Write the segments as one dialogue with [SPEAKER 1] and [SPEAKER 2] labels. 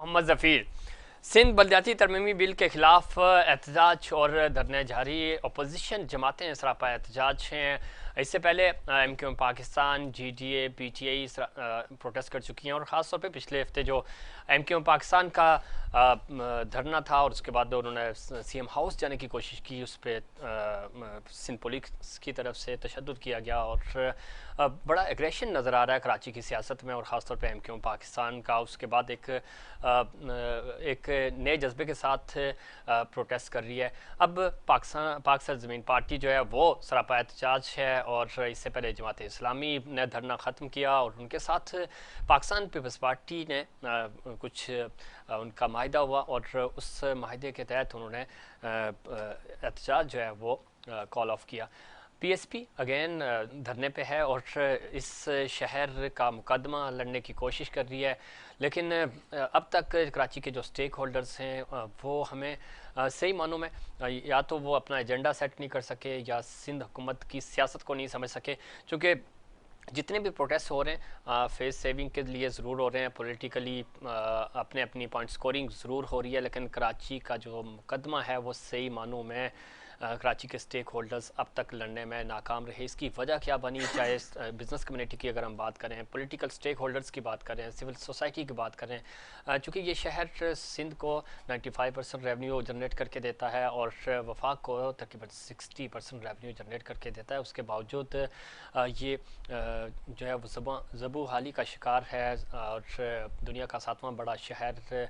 [SPEAKER 1] Mohammad जफ़ीर। Sindh बलदियाती तरमीमी bill के खिलाफ एहतजाज और धरने जारी। अपोजिशन जमातें सरापा एहतजाज हैं। इससे पहले MQM Pakistan, GDA, PTI protest कर चुकी हैं और ख़ास तौर पे पिछले हफ्ते जो MQM पाकिस्तान का धरना था और उसके बाद उन्होंने CM हाउस जाने की कोशिश की, उस पर सिंध पुलिस की तरफ से तशद्दुद किया गया और बड़ा एग्रेशन नज़र आ रहा है कराची की सियासत में और ख़ास तौर पे MQM पाकिस्तान का। उसके बाद एक नए जज्बे के साथ प्रोटेस्ट कर रही है। अब पाक सरजमीन पार्टी जो है वो सरापा एहतजाज है और इससे पहले जमात इस्लामी ने धरना ख़त्म किया और उनके साथ पाकिस्तान पीपल्स पार्टी ने कुछ उनका माहिदा हुआ और उस माहिदे के तहत उन्होंने एहतजाज जो है वो कॉल ऑफ किया। PSP अगेन धरने पे है और इस शहर का मुकदमा लड़ने की कोशिश कर रही है, लेकिन अब तक कराची के जो स्टेक होल्डर्स हैं वो हमें सही मानों में या तो वो अपना एजेंडा सेट नहीं कर सके या सिंध हुकूमत की सियासत को नहीं समझ सके। चूँकि जितने भी प्रोटेस्ट हो रहे हैं फेस सेविंग के लिए ज़रूर हो रहे हैं, पॉलिटिकली अपने अपनी पॉइंट स्कोरिंग ज़रूर हो रही है, लेकिन कराची का जो मुकदमा है वो सही मानों में कराची के स्टेक होल्डर्स अब तक लड़ने में नाकाम रहे। इसकी वजह क्या बनी, चाहे बिज़नेस कम्युनिटी की अगर हम बात करें, पॉलिटिकल स्टेक होल्डर्स की बात करें, सिविल सोसाइटी की बात करें, चूँकि ये शहर सिंध को 95% रेवेन्यू जनरेट करके देता है और वफाक को तकरीबन 60% रेवेन्यू जनरेट करके देता है। उसके बावजूद ये जो है वो ज़बू हाली का शिकार है और दुनिया का 7वां बड़ा शहर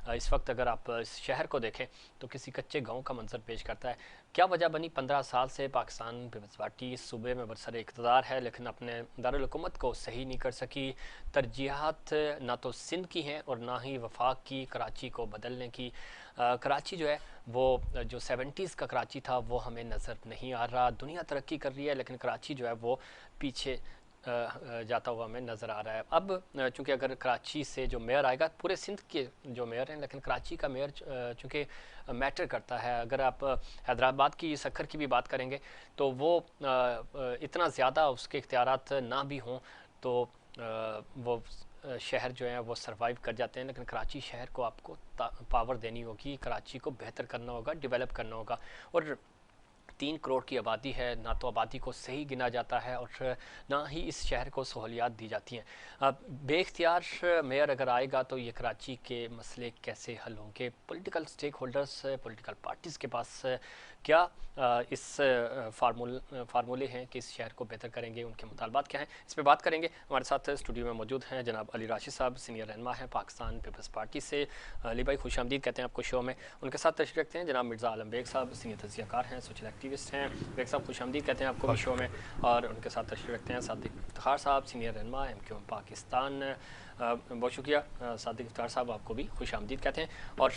[SPEAKER 1] इस वक्त अगर आप इस शहर को देखें तो किसी कच्चे गांव का मंजर पेश करता है। क्या वजह बनी? 15 साल से पाकिस्तान पीपल्स पार्टी इस सूबे में बरसर इक़्तिदार है, लेकिन अपने दारुल हुकूमत को सही नहीं कर सकी। तरजीहात ना तो सिंध की हैं और ना ही वफाक की कराची को बदलने की। कराची जो है वो जो 70s का कराची था वो हमें नज़र नहीं आ रहा। दुनिया तरक्की कर रही है लेकिन कराची जो है वो पीछे जाता हुआ हमें नज़र आ रहा है। अब चूँकि अगर कराची से जो मेयर आएगा, पूरे सिंध के जो मेयर हैं, लेकिन कराची का मेयर चूँकि मैटर करता है। अगर आप हैदराबाद की सक्खर की भी बात करेंगे तो वो इतना ज़्यादा उसके इख्तियारात ना भी हों तो वो शहर जो है वो सरवाइव कर जाते हैं, लेकिन कराची शहर को आपको पावर देनी होगी, कराची को बेहतर करना होगा, डेवलप करना होगा। और 3 करोड़ की आबादी है, ना तो आबादी को सही गिना जाता है और ना ही इस शहर को सहूलियात दी जाती हैं। अब बेख्तियार मेयर अगर आएगा तो ये कराची के मसले कैसे हल होंगे? Political stakeholders, political parties के पास क्या इस फार्मूले हैं कि इस शहर को बेहतर करेंगे, उनके मुतालबात क्या हैं? इस पर बात करेंगे। हमारे साथ स्टूडियो में मौजूद हैं जनाब अली राशिद साहब, सीनियर रहनुमा हैं पाकिस्तान पीपल्स पार्टी से। अली भाई खुश आमदीद कहते हैं आपको शो में। उनके साथ तशरीफ़ रखते हैं जनाब मिर्ज़ा आलम बेग साहब, सीनियर तज़कियाकार हैं, सोशल एक्टिविस्ट हैं। बेग साहब खुश आमदीद कहते हैं आपको भी शो में। और उनके साथ तशरीफ़ रखते हैं सादिक इफ्तिखार साहब, सीनियर रहनुमा MQM पाकिस्तान। बहुत शुक्रिया सादिक इफ्तिखार साहब, आपको भी खुश आमदीद कहते हैं। और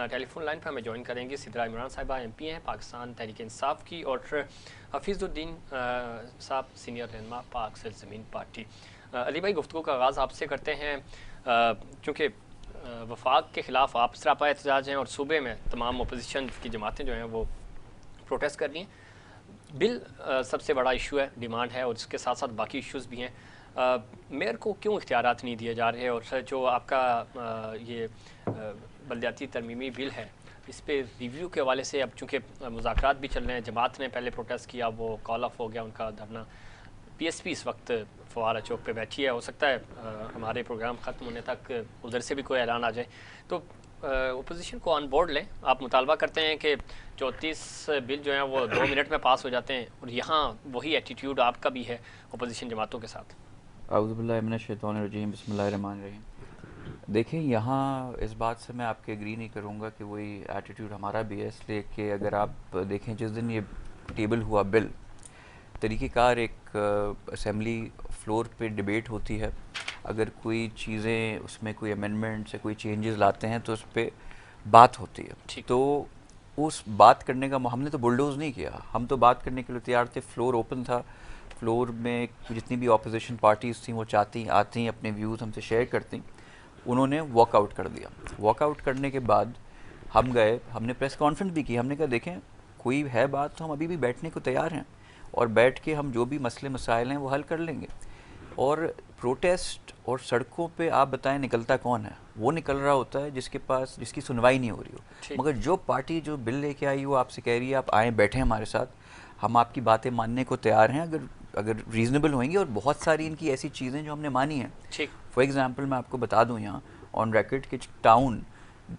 [SPEAKER 1] टेलीफोन लाइन पर हमें ज्वाइन करेंगे सिद्रा इमरान साहिबा, MP हैं पाकिस्तान तहरीक इंसाफ की, और हफीज़ुद्दीन साहब, सीनियर रहनुमा पाक सरजमीन पार्टी। अली भाई, गुफ्तगू का आगाज़ आपसे करते हैं। चूँकि वफाक के ख़िलाफ़ आप सरापा एहतजाज हैं और सूबे में तमाम अपोजिशन की जमातें जो हैं वो प्रोटेस्ट कर रही हैं। बिल सबसे बड़ा इशू है, डिमांड है, और इसके साथ साथ बाकी इश्यूज़ भी हैं। मेयर को क्यों इख्तियारात नहीं दिए जा रहे? और जो आपका ये बलदियाती तरमीमी बिल है, इस पे रिव्यू के हवाले से अब चूँकि मुज़ाकरात भी चल रहे हैं, जमात ने पहले प्रोटेस्ट किया, वो कॉल ऑफ हो गया उनका धरना। PSP इस वक्त फवारा चौक पे बैठी है, हो सकता है हमारे प्रोग्राम ख़त्म होने तक उधर से भी कोई ऐलान आ जाए। तो अपोजिशन को ऑन बोर्ड लें। आप मुतालबा करते हैं कि 34 बिल जो हैं वो 2 मिनट में पास हो जाते हैं, और यहाँ वही एटीट्यूड आपका भी है अपोजिशन जमातों के साथ।
[SPEAKER 2] आउज़ुबिल्लाहि मिनश्शैतानिर्रजीम, बिस्मिल्लाहिर्रहमानिर्रहीम। देखिए, यहाँ इस बात से मैं आपके एग्री नहीं करूँगा कि वही एटीट्यूड हमारा भी है, इसलिए कि अगर आप देखें जिस दिन ये टेबल हुआ बिल, तरीक़ेकार एक असेंबली फ्लोर पे डिबेट होती है। अगर कोई चीज़ें उसमें कोई अमेंडमेंट्स या कोई चेंजेस लाते हैं तो उस पर बात होती है। तो उस बात करने का हमने तो बुलडोज़ नहीं किया, हम तो बात करने के लिए तैयार थे। फ्लोर ओपन था, फ्लोर में जितनी भी अपोजिशन पार्टीज़ थी वो चाहती आती अपने व्यूज़ हमसे शेयर करती। उन्होंने वॉकआउट कर दिया। वॉकआउट करने के बाद हम गए, हमने प्रेस कॉन्फ्रेंस भी की। हमने कहा देखें कोई है बात तो हम अभी भी बैठने को तैयार हैं और बैठ के हम जो भी मसले मसाइल हैं वो हल कर लेंगे। और प्रोटेस्ट और सड़कों पे आप बताएं निकलता कौन है? वो निकल रहा होता है जिसकी सुनवाई नहीं हो रही हो। मगर जो पार्टी जो बिल लेके आई वो आपसे कह रही है आप आए बैठे हमारे साथ, हम आपकी बातें मानने को तैयार हैं अगर अगर रीज़नेबल होंगी। और बहुत सारी इनकी ऐसी चीज़ें जो हमने मानी हैं। फॉर एग्जांपल मैं आपको बता दूं यहाँ ऑन रिकॉर्ड कि टाउन,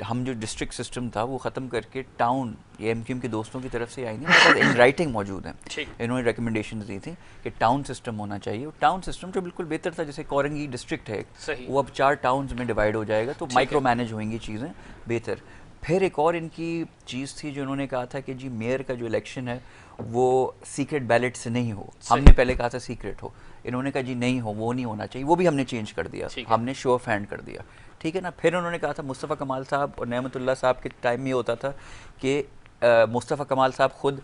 [SPEAKER 2] हम जो डिस्ट्रिक्ट सिस्टम था वो ख़त्म करके टाउन, ये एमक्यूएम के दोस्तों की तरफ से आई नहीं, मतलब इन राइटिंग मौजूद है। इन्होंने रिकमेंडेशंस दी थी कि टाउन सिस्टम होना चाहिए। टाउन सिस्टम जो बिल्कुल बेहतर था, जैसे कोरंगी डिस्ट्रिक्ट है वो अब 4 टाउन्स में डिवाइड हो जाएगा, तो माइक्रो मैनेज होंगी चीज़ें बेहतर। फिर एक और इनकी चीज़ थी जो इन्होंने कहा था कि जी मेयर का जो इलेक्शन है वो सीक्रेट बैलेट से नहीं हो। हमने पहले कहा था सीक्रेट हो, इन्होंने कहा जी नहीं हो, वो नहीं होना चाहिए, वो भी हमने चेंज कर दिया, हमने शो ऑफ हैंड कर दिया, ठीक है ना। फिर उन्होंने कहा था मुस्तफ़ा कमाल साहब और नेमतुल्लाह साहब के टाइम में होता था कि मुस्तफ़ा कमाल साहब खुद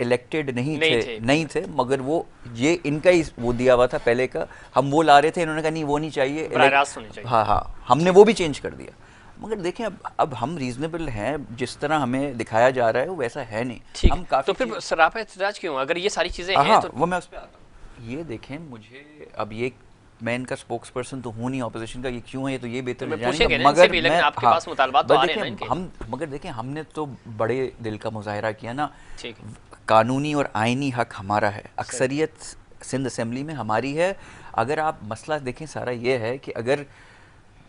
[SPEAKER 2] इलेक्टेड नहीं थे मगर वो ये इनका ही वो दिया हुआ था पहले का, हम वो ला रहे थे, इन्होंने कहा नहीं वो नहीं चाहिए, हाँ, हमने वो भी चेंज कर दिया। मगर देखें अब हम रीजनेबल हैं, जिस तरह हमें दिखाया जा रहा है वो वैसा है नहीं। हम काफी,
[SPEAKER 1] तो फिर सरापा एहतजाज क्यों अगर ये सारी चीजें हैं? तो
[SPEAKER 2] वो मैं उस पे आता हूँ। ये देखें, मुझे अब ये मैं इनका स्पोक्स पर्सन तो हूँ नहीं ऑपोजिशन का, ये क्यों है ये तो ये बेहतर जानेंगे। मगर मैं आपके पास मुतालबात तो आ रहे हैं इनके। हम मगर देखें हमने तो बड़े दिल का मुजाहरा किया ना, कानूनी और आईनी हक हमारा है, अक्सरियत सिंध असेंबली में हमारी है। अगर आप मसला देखें सारा ये है कि अगर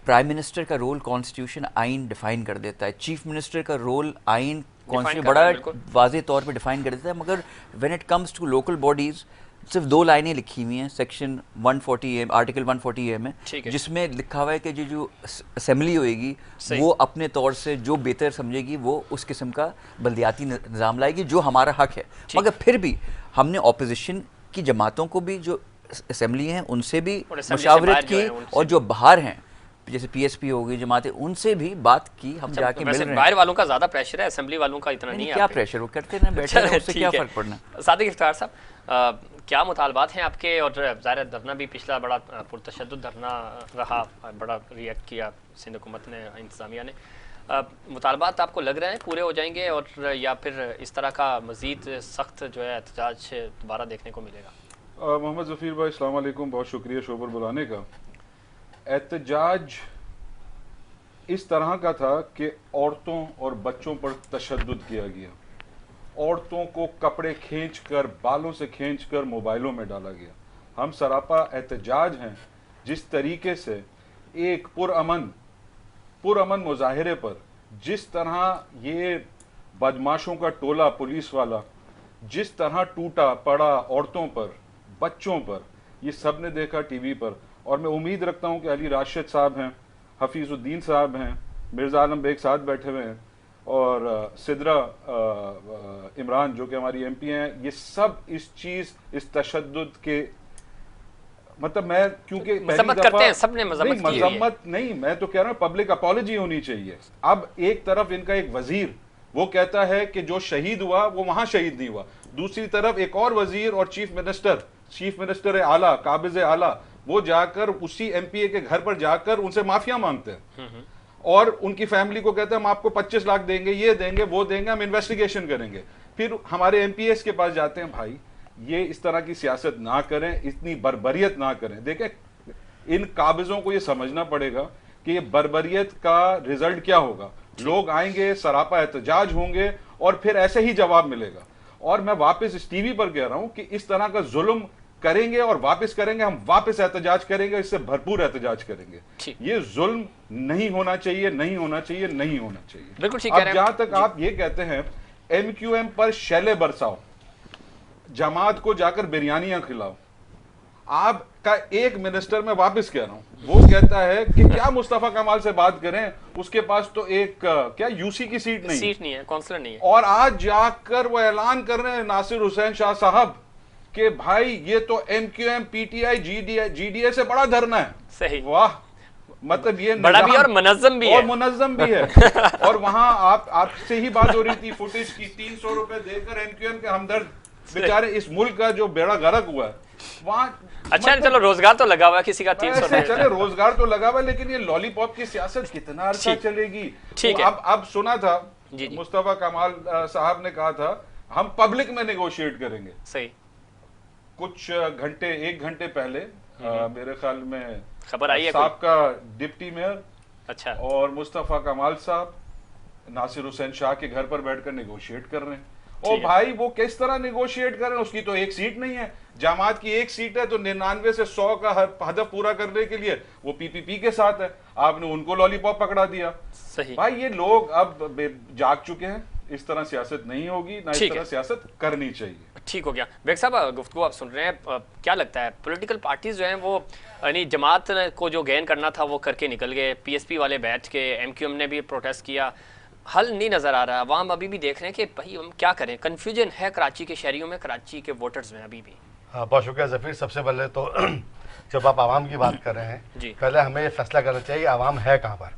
[SPEAKER 2] प्राइम मिनिस्टर का रोल कॉन्स्टिट्यूशन आइन डिफाइन कर देता है, चीफ मिनिस्टर का रोल आइन कॉन्स्टिट्यूशन बड़ा वाज़ेह तौर पे डिफाइन कर देता है, मगर when it comes to local bodies सिर्फ 2 लाइनें लिखी हुई हैं सेक्शन 140A, आर्टिकल 140A में, जिसमें लिखा हुआ है कि जो असेंबली होएगी वो अपने तौर से जो बेहतर समझेगी वो उस किस्म का बल्दियाती निज़ाम लाएगी जो हमारा हक है। मगर फिर भी हमने ऑपोजिशन की जमातों को भी जो असेंबली हैं उनसे भी मुशावरत की, और जो बाहर हैं जैसे पीएसपी हो गई जमातें, उनसे भी बात की, हम जाके मिल रहे हैं।
[SPEAKER 1] बाहर वालों का ज्यादा प्रेशर है, असेंबली वालों का इतना नहीं है।
[SPEAKER 2] क्या प्रेशर, वो करते ना बैठे हैं, उससे क्या फर्क पड़ना।
[SPEAKER 1] सादिक इफ्तार साहब, क्या मुतालबात हैं आपके? और ज़ाहिर धरना भी पिछला बड़ा पुरतशद्दुद धरना रहा, बड़ा रिएक्ट किया सिंध हुकूमत ने, इंतज़ामिया ने। मुतालबात आपको लग रहे हैं पूरे हो जाएंगे और या फिर इस तरह का मज़ीद सख्त जो है एहतजाज दोबारा देखने को मिलेगा?
[SPEAKER 3] मोहम्मद ज़फ़ीर भाई अस्सलाम वालेकुम, बहुत शुक्रिया शो पर बुलाने का। एहतजाज इस तरह का था कि औरतों और बच्चों पर तशद्दुद किया गया, औरतों को कपड़े खींचकर, बालों से खींचकर मोबाइलों में डाला गया। हम सरापा एहतजाज हैं जिस तरीके से एक पुरअमन मुजाहिरे पर जिस तरह ये बदमाशों का टोला पुलिस वाला जिस तरह टूटा पड़ा औरतों पर, बच्चों पर, ये सब ने देखा टीवी पर। और मैं उम्मीद रखता हूं कि अली राशिद साहब हैं, हफीजुद्दीन साहब हैं, मिर्ज़ा आलम बेग साथ बैठे हुए हैं, और सिद्रा इमरान जो कि हमारी एमपी हैं, ये सब इस तशद्दुद के, मतलब मैं क्योंकि
[SPEAKER 1] मजम्मत करते हैं, सबने
[SPEAKER 3] मजम्मत नहीं, मैं तो कह रहा हूं पब्लिक अपॉलॉजी होनी चाहिए। अब एक तरफ इनका एक वजीर वो कहता है कि जो शहीद हुआ वो वहां शहीद नहीं हुआ, दूसरी तरफ एक और वजीर और चीफ मिनिस्टर आला, काबिज आला, वो जाकर उसी एमपीए के घर पर जाकर उनसे माफिया मांगते हैं और उनकी फैमिली को कहते हैं हम आपको 25 लाख देंगे, ये देंगे, वो देंगे, हम इन्वेस्टिगेशन करेंगे। फिर हमारे एमपीएस के पास जाते हैं, भाई ये इस तरह की सियासत ना करें, इतनी बर्बरियत ना करें। देखें, इन काबिजों को ये समझना पड़ेगा कि ये बर्बरियत का रिजल्ट क्या होगा। लोग आएंगे, सरापा एहतजाज होंगे और फिर ऐसे ही जवाब मिलेगा। और मैं वापस इस टीवी पर कह रहा हूं कि इस तरह का जुल्म करेंगे और वापस करेंगे, हम वापस एहतजाज करेंगे, इससे भरपूर एहतजाज करेंगे। ये जुल्म नहीं होना चाहिए, नहीं होना चाहिए, नहीं होना चाहिए।
[SPEAKER 1] बिल्कुल ठीक।
[SPEAKER 3] अब जहां तक आप ये कहते हैं एमक्यूएम पर शैले बरसाओ, जमात को जाकर बिरयानियां खिलाओ, आपका एक मिनिस्टर, मैं वापस कह रहा हूं, वो कहता है कि क्या मुस्तफा कमाल से बात करें, उसके पास तो एक क्या यूसी की सीट नहीं है, काउंसलर नहीं है। और आज जाकर वो ऐलान कर रहे हैं नासिर हुसैन शाह साहब कि भाई ये तो एमक्यूएम, पीटीआई, जीडीए से बड़ा धरना है।
[SPEAKER 1] सही,
[SPEAKER 3] वाह, मतलब ये
[SPEAKER 1] बड़ा भी और मुनज़्ज़म भी है,
[SPEAKER 3] और वहां आपसे ही बात हो रही थी फुटेज की, 300 रुपए देकर एमक्यूएम के हमदर्द बेचारे इस मुल्क का जो बेड़ा गर्क हुआ है वहां।
[SPEAKER 1] अच्छा, चलो रोजगार तो लगा हुआ है किसी का, 300
[SPEAKER 3] चले रोजगार तो लगा हुआ है, लेकिन ये लॉलीपॉप की सियासत कितना अर्सा चलेगी।
[SPEAKER 1] ठीक
[SPEAKER 3] है। अब सुना था मुस्तफा कमाल साहब ने कहा था हम पब्लिक में नेगोशिएट करेंगे।
[SPEAKER 1] सही,
[SPEAKER 3] कुछ घंटे, 1 घंटे पहले मेरे ख्याल में
[SPEAKER 1] खबर आई है
[SPEAKER 3] साबका डिप्टी मेयर
[SPEAKER 1] अच्छा
[SPEAKER 3] और मुस्तफा कमाल साहब नासिर हुसैन शाह के घर पर बैठकर नेगोशिएट कर रहे हैं। ओ भाई वो किस तरह नेगोशिएट कर रहे हैं, उसकी तो एक सीट नहीं है, जमात की एक सीट है, तो 99 से 100 का हदफ पूरा करने के लिए वो पीपीपी के साथ है, आपने उनको लॉलीपॉप पकड़ा दिया।
[SPEAKER 1] सही
[SPEAKER 3] भाई ये लोग अब जाग चुके हैं, इस तरह सियासत नहीं होगी, ना इस तरह सियासत करनी चाहिए।
[SPEAKER 1] ठीक हो गया। बेग साहब गुफ्तगू आप सुन रहे हैं, क्या लगता है पॉलिटिकल पार्टीज जो हैं वो यानी जमात को जो गेन करना था वो करके निकल गए, पीएसपी वाले बैठ के, एमक्यूएम ने भी प्रोटेस्ट किया, हल नहीं नज़र आ रहा, अवाम अभी भी देख रहे हैं कि भाई हम क्या करें, कन्फ्यूजन है कराची के शहरियों में, कराची के वोटर्स में अभी भी।
[SPEAKER 4] हाँ बहुत शुक्रिया ज़फ़ीर। सबसे पहले तो जब आप आवाम की बात कर रहे हैं, पहले हमें ये फैसला करना चाहिए आवाम है कहाँ पर।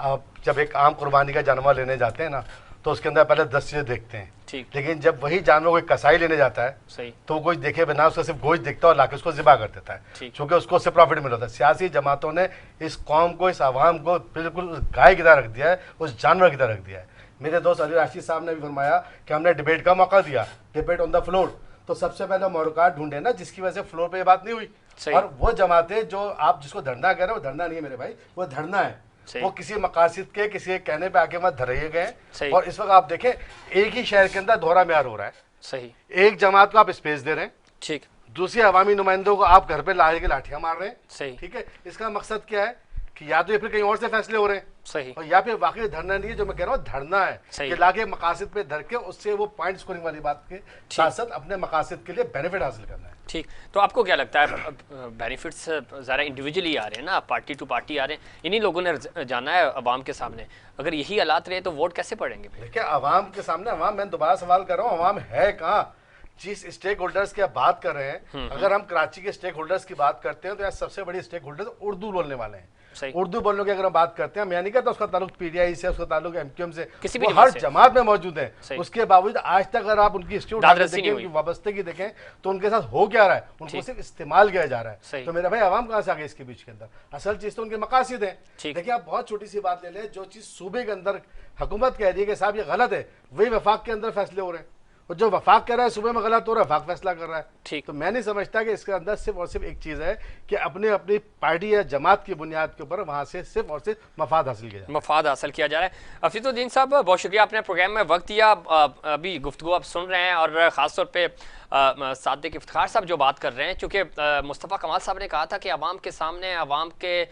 [SPEAKER 4] आप जब एक आम कुर्बानी का जानवर लेने जाते हैं ना, तो उसके अंदर पहले 10 चीज़ें देखते हैं, लेकिन जब वही जानवर कोई कसाई लेने जाता है तो कुछ देखे बिना उसका सिर्फ गोश्त दिखता है और लाके उसको ज़िबा कर देता है, क्योंकि उसको उससे प्रॉफिट मिल रहा है। सियासी जमातों ने इस कौम को, इस आवाम को बिल्कुल गाय की तरह रख दिया है, उस जानवर की तरह रख दिया है। मेरे दोस्त अली राशिद साहब ने भी फरमाया कि हमने डिबेट का मौका दिया, डिबेट ऑन द फ्लोर, तो सबसे पहले मौक़ात ढूंढे ना जिसकी वजह से फ्लोर पे ये बात नहीं हुई। और वो जमातें जो आप जिसको धरना कह रहे हो, वो धरना नहीं है मेरे भाई, वो धरना है, वो किसी मकासद के किसी के कहने पे आके मत धरे गए। और इस वक्त आप देखें एक ही शहर के अंदर दोहरा म्यार हो रहा है।
[SPEAKER 1] सही,
[SPEAKER 4] एक जमात को आप स्पेस दे रहे हैं,
[SPEAKER 1] ठीक,
[SPEAKER 4] दूसरे अवामी नुमाइंदों को आप घर पे ला के लाठियां मार रहे हैं,
[SPEAKER 1] सही,
[SPEAKER 4] ठीक है। इसका मकसद क्या है कि या तो ये फिर कहीं और से फैसले हो रहे हैं,
[SPEAKER 1] सही,
[SPEAKER 4] और या फिर वाकई धरना नहीं है, जो मैं कह रहा हूँ धरना है कि लाके मकासद पे धर के उससे वो पॉइंट स्कोरिंग वाली बात के साथ साथ अपने मकासद के लिए बेनिफिट हासिल करना है।
[SPEAKER 1] ठीक, तो आपको क्या लगता है बेनिफिट्स ज़रा इंडिविजुअली आ रहे हैं ना, पार्टी टू पार्टी आ रहे हैं, इन्हीं लोगों ने जाना है अवाम के सामने, अगर यही हालात रहे तो वोट कैसे पड़ेंगे?
[SPEAKER 4] देखिए अवाम के सामने, अवाम, मैं दोबारा सवाल कर रहा हूँ, अवाम है कहाँ? जिस स्टेक होल्डर्स की आप बात कर रहे हैं, अगर हम कराची के स्टेक होल्डर्स की बात करते हैं तो यार सबसे बड़ी स्टेक होल्डर्स उर्दू बोलने वाले हैं। उर्दू बोलने की अगर हम बात करते हैं, मैं नहीं कहता उसका ताल्लुक पीटीआई से, उसका ताल्लुक एमक्यूएम से,
[SPEAKER 1] किसी
[SPEAKER 4] भी हर जमात में मौजूद है। उसके बावजूद आज तक अगर आप उनकी उनकी वाबस्तगी देखें तो उनके साथ हो क्या रहा है, उनको सिर्फ इस्तेमाल किया जा रहा है। तो मेरा भाई अवाम कहाँ से आ गए इसके बीच के अंदर? असल चीज तो उनके मकासद है। देखिए आप बहुत छोटी सी बात ले लें, जो चीज सूबे के अंदर हुकूमत कह रही है कि साहब ये गलत है, वही वफाक के अंदर फैसले हो रहे हैं, और जो वफाक कर रहा है सुबह में गलत हो रहा है, वफाक फैसला कर रहा है। ठीक, तो मैं नहीं समझता कि इसके अंदर सिर्फ और सिर्फ एक चीज़ है कि अपनी पार्टी या जमात की बुनियाद के ऊपर वहाँ से सिर्फ और सिर्फ मफाद हासिल किया जाए,
[SPEAKER 1] मफाद हासिल किया जा रहा है। अफरीदुद्दीन साहब बहुत शुक्रिया, आपने प्रोग्राम में वक्त दिया, अभी गुफ्तगू आप सुन रहे हैं और ख़ासतौर पर सादिक इफ्तिखार साहब जो बात कर रहे हैं, चूँकि मुस्तफ़ा कमाल साहब ने कहा था कि आवाम के सामने आवाम के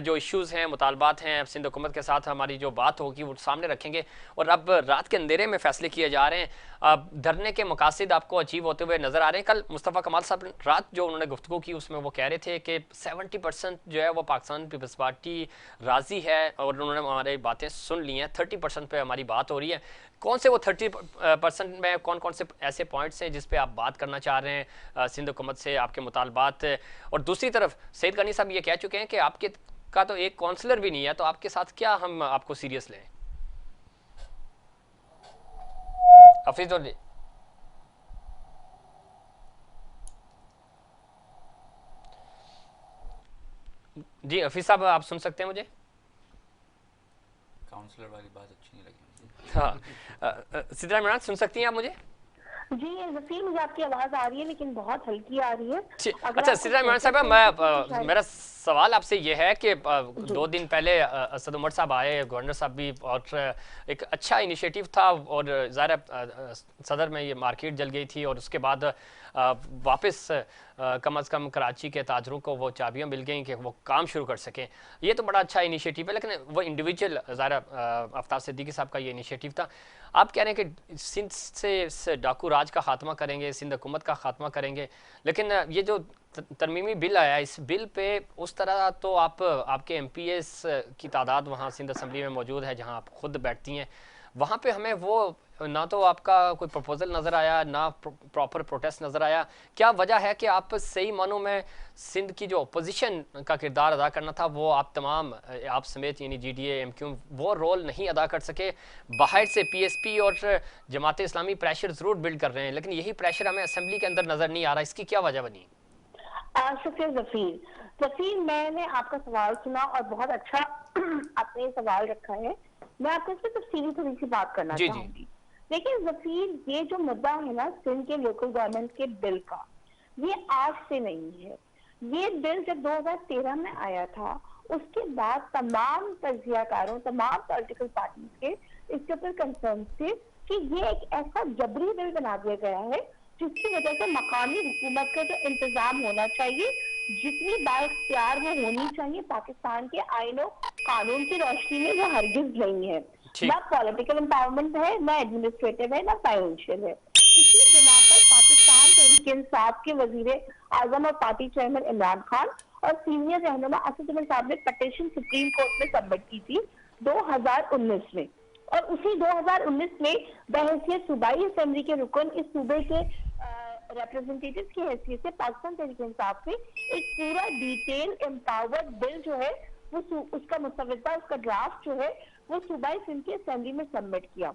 [SPEAKER 1] जो इश्यूज़ हैं, मुतालबात हैं, सिंध हुकूमत के साथ हमारी जो बात होगी वो सामने रखेंगे, और अब रात के अंधेरे में फ़ैसले किए जा रहे हैं, धरने के मकासद आपको अचीव होते हुए नज़र आ रहे हैं। कल मुस्तफ़ा कमाल साहब रात जो उन्होंने गुफ्तगू की उसमें वो कह रहे थे कि 70% जो है वो पाकिस्तान पीपल्स पार्टी राज़ी है, और उन्होंने हमारी बातें सुन ली हैं, 30% पे हमारी बात हो रही है। कौन से वो 30% में कौन कौन से ऐसे पॉइंट्स हैं जिस पे आप बात करना चाह रहे हैं सिंध हुकूमत से, आपके मुतालबात? और दूसरी तरफ सईद गनी साहब ये कह चुके हैं कि आपके का तो एक काउंसलर भी नहीं है, तो आपके साथ क्या हम आपको सीरियस लें? हफीज जी, हफीज साहब आप सुन सकते हैं मुझे?
[SPEAKER 2] काउंसलर वाली बात अच्छी नहीं लगी मुझे।
[SPEAKER 1] हाँ, सिद्रा इमरान सुन सकती हैं आप मुझे?
[SPEAKER 5] जी ज़फ़ीर, मुझे आपकी आवाज़ आ रही है लेकिन बहुत हल्की आ रही है।
[SPEAKER 1] अच्छा सिद्रा इमरान साहब, मेरा सवाल आपसे ये है कि 2 दिन पहले असद उमर साहब आए, गवर्नर साहब भी, और एक अच्छा इनिशिएटिव था, और ज़ाहिर सदर में ये मार्केट जल गई थी, और उसके बाद वापस कम अज़ कम कराची के ताजरों को वो चाबियाँ मिल गई कि वो काम शुरू कर सकें। ये तो बड़ा अच्छा इनिशिएटिव है, लेकिन वो इंडिविजुअल ज़ाहिर आफ्ताब सिद्दीकी साहब का ये इनिशिएटिव था। आप कह रहे हैं कि सिंध से डाकू राज का खात्मा करेंगे, सिंध हुकूमत का खात्मा करेंगे, लेकिन ये जो तरमीमी बिल आया, इस बिल पे उस तरह तो आपके MPs की तादाद वहाँ सिंध असम्बली में मौजूद है जहाँ आप खुद बैठती हैं, वहाँ पे हमें वो ना तो आपका कोई प्रपोजल नज़र आया, ना प्रॉपर प्रोटेस्ट नज़र आया। क्या वजह है कि आप सही मानों में सिंध की जो अपोजिशन का किरदार अदा करना था वो आप तमाम, आप समेत यानी GDA MQ वो रोल नहीं अदा कर सके? बाहर से PSP और जमात इस्लामी प्रेशर ज़रूर बिल्ड कर रहे हैं, लेकिन यही प्रेशर हमें असम्बली के अंदर नज़र नहीं आ रहा, इसकी क्या वजह बनी?
[SPEAKER 5] शुक्रिया ज़फ़ीर, मैंने आपका सवाल सुना और बहुत अच्छा आपने सवाल रखा है। मैं आपको इसमें तफसीली थोड़ी सी बात करना चाहूंगी। देखिए ज़फ़ीर, ये जो मुद्दा है ना सिंध के लोकल गवर्नमेंट के बिल का, ये आज से नहीं है। ये बिल जब 2013 में आया था, उसके बाद तमाम तजियाकारों, तमाम पॉलिटिकल पार्टीज के इसके ऊपर कंसर्न थे कि ये एक ऐसा जबरी बिल बना दिया गया है जिसकी वजह से मकामी हुकूमत का जो इंतजाम होना चाहिए, जितनी बाइख्तियार वो होनी चाहिए पाकिस्तान के आईनों कानून की रोशनी में, वो हरगिज नहीं है। ना पॉलिटिकल एम्पावरमेंट है, ना एडमिनिस्ट्रेटिव है, ना फाइनेंशियल है। इसी बिना पर पाकिस्तान तहरीक इंसाफ के वजीर आजम और पार्टी चेयरमैन इमरान खान और सीनियर रहनुमा असद उमर साहब ने पटिशन सुप्रीम कोर्ट में सबमिट की थी 2019 में, और उसी 2019 में बहैसियत सूबाई असेंबली के रुकन इस सूबे के रिप्रेजेंटेटिव की हैसियत से पाकिस्तान तहरीक इंसाफ से एक पूरा डिटेल एम्पावर्ड बिल जो है वो उसका मुसवदा, उसका ड्राफ्ट जो है वो सूबाई सिंध की असेंबली में सबमिट किया।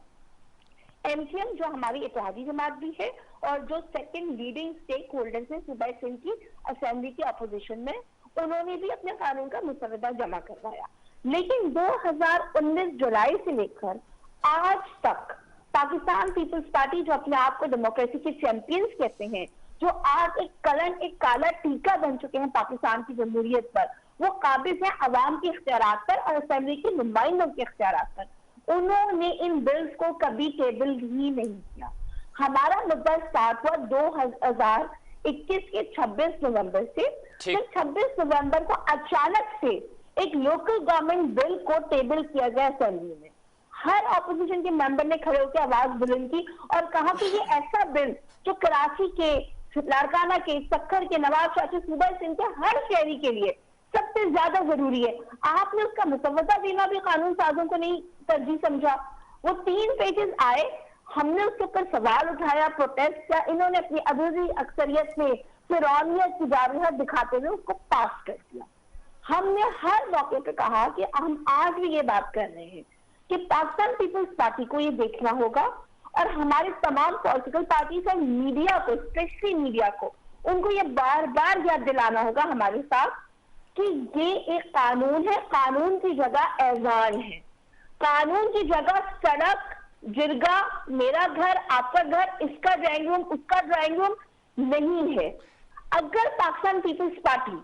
[SPEAKER 5] एमसीएम जो हमारी इत्तेहादी जमात भी है और जो सेकंड लीडिंग स्टेक होल्डर्स है सूबाई सिंध की असेंबली की अपोजिशन में, उन्होंने भी अपने कानून का मुसवदा जमा करवाया। लेकिन 2019 जुलाई से लेकर आज तक पाकिस्तान पीपल्स पार्टी, जो अपने आप को डेमोक्रेसी के चैंपियंस कहते हैं, जो आज एक कलंक, एक काला टीका बन चुके हैं पाकिस्तान की जमहूरियत पर, वो काबिज है अवाम के इख्तियारात पर और असेंबली के नुमाइंदों के इख्तियारात पर। उन्होंने इन बिल्स को कभी टेबल ही नहीं किया। हमारा मुद्दा स्टार्ट हुआ 2021 के 26 नवंबर से। फिर 26 नवंबर को अचानक से एक लोकल गवर्नमेंट बिल को टेबल किया गया असेंबली में। हर ऑपोजिशन के मेंबर ने खड़े होकर आवाज बुलंद की और कहा कि ये ऐसा बिल जो कराची के, लाड़काना के, सक्खर के, नवाज शाह के, सूबा सिंध के हर शहरी के लिए सबसे ज्यादा जरूरी है। आपने उसका मुसवदा देना भी कानून साजों को नहीं तरजीह समझा। वो 3 पेजेस आए, हमने उसके ऊपर सवाल उठाया, प्रोटेस्ट किया, इन्होंने अपनी अददी अक्सरियत में फिरौनियत की जारहत दिखाते हुए उसको पास कर दिया। हमने हर मौके पे कहा कि हम आज भी ये बात कर रहे हैं कि पाकिस्तान पीपल्स पार्टी को ये देखना होगा और हमारे तमाम पॉलिटिकल पार्टीज और मीडिया को, स्पेशली मीडिया को, उनको ये बार बार याद दिलाना होगा हमारे साथ कि ये एक कानून है, कानून की जगह ऐवान है, कानून की जगह सड़क, जिरगा, मेरा घर, आपका घर, इसका ड्राइंग रूम, उसका ड्राइंग रूम नहीं है। अगर पाकिस्तान पीपल्स पार्टी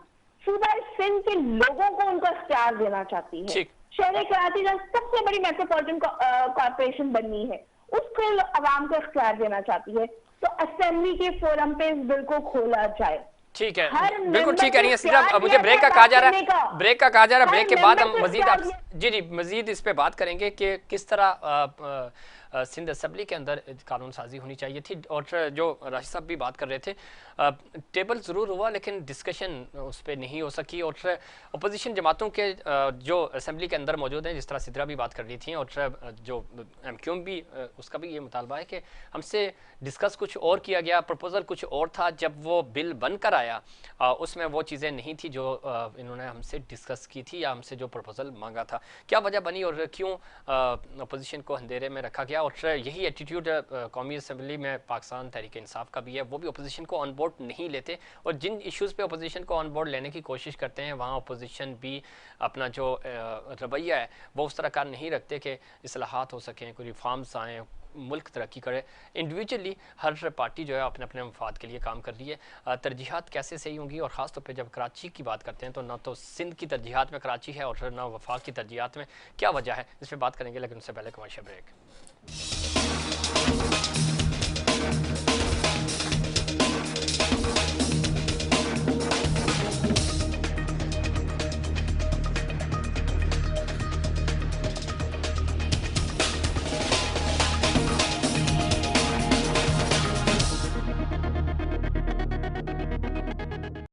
[SPEAKER 5] सूबा सिंध के लोगों को उनका इख्तियार देना चाहती है, शहर कराची जो सबसे बड़ी मेट्रोपॉलिटन कॉर्पोरेशन बननी है, उसको आवाम को इख्तियार देना चाहती है, तो असेंबली के फोरम पे इस बिल को खोला जाए।
[SPEAKER 1] ठीक है, बिल्कुल ठीक कह रही है। मुझे ब्रेक का कहा जा रहा है, ब्रेक के बाद हम मजीद जी मजीद इस पे बात करेंगे कि किस तरह सिंध असेंबली के अंदर कानून साजी होनी चाहिए थी। और जो राशिद साहब भी बात कर रहे थे, टेबल ज़रूर हुआ लेकिन डिस्कशन उस पर नहीं हो सकी। और अपोजिशन जमातों के जो असेंबली के अंदर मौजूद हैं, जिस तरह सिद्रा भी बात कर रही थी, और जो MQM भी, उसका भी ये मुतालबा है कि हमसे डिस्कस कुछ और किया गया, प्रपोज़ल कुछ और था। जब वो बिल बन कर आया उसमें वो चीज़ें नहीं थी जो इन्होंने हमसे डिस्कस की थी या हमसे जो प्रपोज़ल मांगा था। क्या वजह बनी और क्यों अपोजिशन को अंधेरे में रखा गया? और यही एटीट्यूड कौमी असेंबली में पाकिस्तान तहरीक इंसाफ का भी है। वो भी अपोजिशन को ऑन बोर्ड नहीं लेते, और जिन इश्यूज़ पे अपोजिशन को ऑन बोर्ड लेने की कोशिश करते हैं वहाँ अपोजिशन भी अपना जो रवैया है वो उस तरह का नहीं रखते कि इस्लाहात हो सकें, कोई रिफॉर्म्स आएँ, मुल्क तरक्की करे। इंडिविजुअली हर पार्टी जो है अपने अपने मफाद के लिए काम कर रही है। तरजीहात कैसे सही होंगी? और ख़ास तौर पे जब कराची की बात करते हैं तो ना तो सिंध की तरजीहात में कराची है और ना वफाक की तरजीहात में, क्या वजह है, इस पर बात करेंगे। लेकिन उससे पहले कमर्शियल ब्रेक।